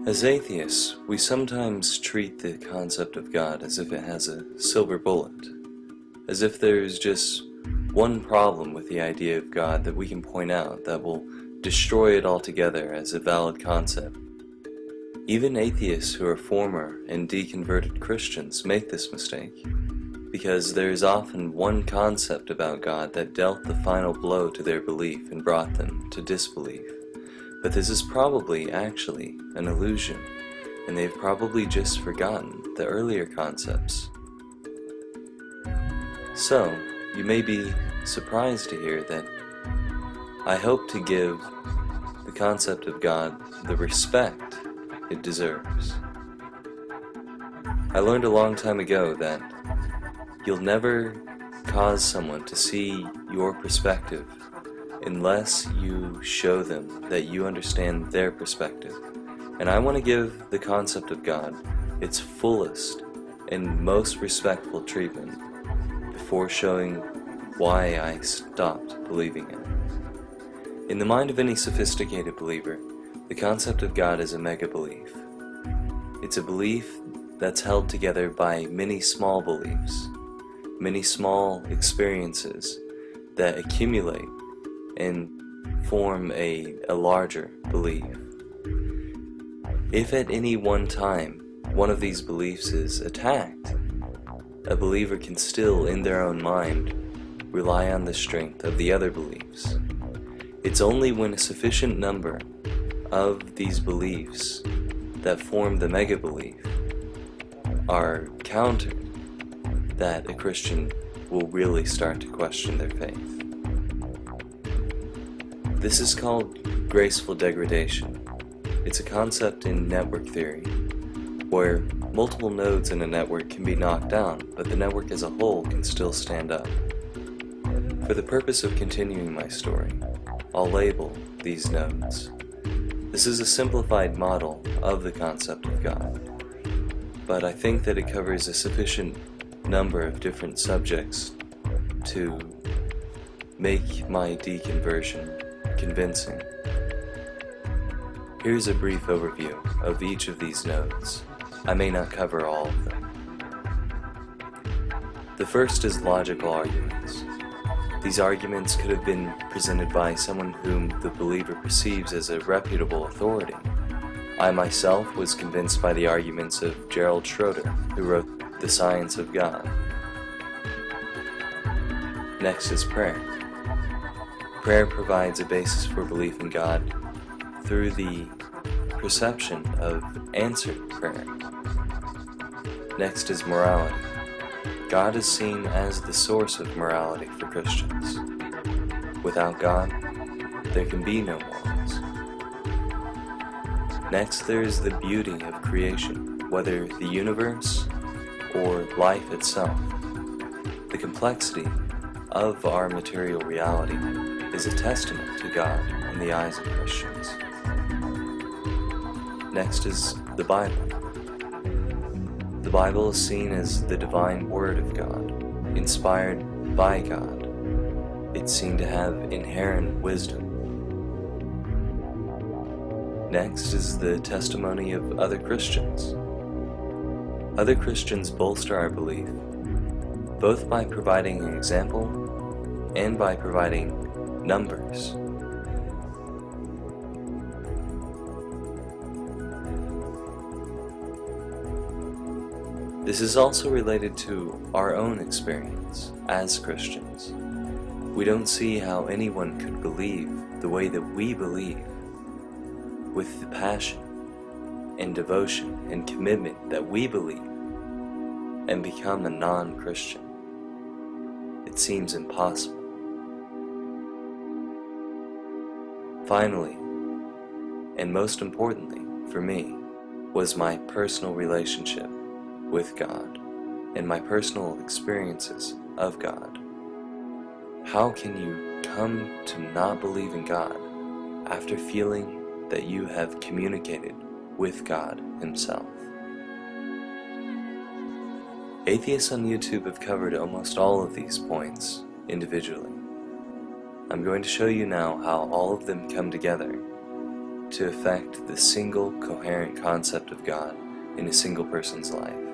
As atheists, we sometimes treat the concept of God as if it has a silver bullet, as if there's just one problem with the idea of God that we can point out that will destroy it altogether as a valid concept. Even atheists who are former and deconverted Christians make this mistake, because there is often one concept about God that dealt the final blow to their belief and brought them to disbelief. But this is probably actually an illusion, and they've probably just forgotten the earlier concepts. So, you may be surprised to hear that I hope to give the concept of God the respect it deserves. I learned a long time ago that you'll never cause someone to see your perspective unless you show them that you understand their perspective. And I want to give the concept of God its fullest and most respectful treatment before showing why I stopped believing it. In the mind of any sophisticated believer, the concept of God is a mega-belief. It's a belief that's held together by many small beliefs, many small experiences that accumulate and form a larger belief. If at any one time one of these beliefs is attacked, a believer can still, in their own mind, rely on the strength of the other beliefs. It's only when a sufficient number of these beliefs that form the mega-belief are countered that a Christian will really start to question their faith. This is called graceful degradation. It's a concept in network theory, where multiple nodes in a network can be knocked down, but the network as a whole can still stand up. For the purpose of continuing my story, I'll label these nodes. This is a simplified model of the concept of God, but I think that it covers a sufficient number of different subjects to make my deconversion convincing. Here's a brief overview of each of these nodes. I may not cover all of them. The first is logical arguments. These arguments could have been presented by someone whom the believer perceives as a reputable authority. I myself was convinced by the arguments of Gerald Schroeder, who wrote The Science of God. Next is prayer. Prayer provides a basis for belief in God through the perception of answered prayer. Next is morality. God is seen as the source of morality for Christians. Without God, there can be no morals. Next, there is the beauty of creation, whether the universe or life itself. The complexity of our material reality is a testament to God in the eyes of Christians. Next is the Bible. The Bible is seen as the divine word of God, inspired by God. It's seen to have inherent wisdom. Next is the testimony of other Christians. Other Christians bolster our belief, both by providing an example and by providing numbers. This is also related to our own experience as Christians. We don't see how anyone could believe the way that we believe, with the passion and devotion and commitment that we believe, and become a non-Christian. It seems impossible. Finally, and most importantly for me, was my personal relationship with God and my personal experiences of God. How can you come to not believe in God after feeling that you have communicated with God Himself? Atheists on YouTube have covered almost all of these points individually. I'm going to show you now how all of them come together to affect the single coherent concept of God in a single person's life.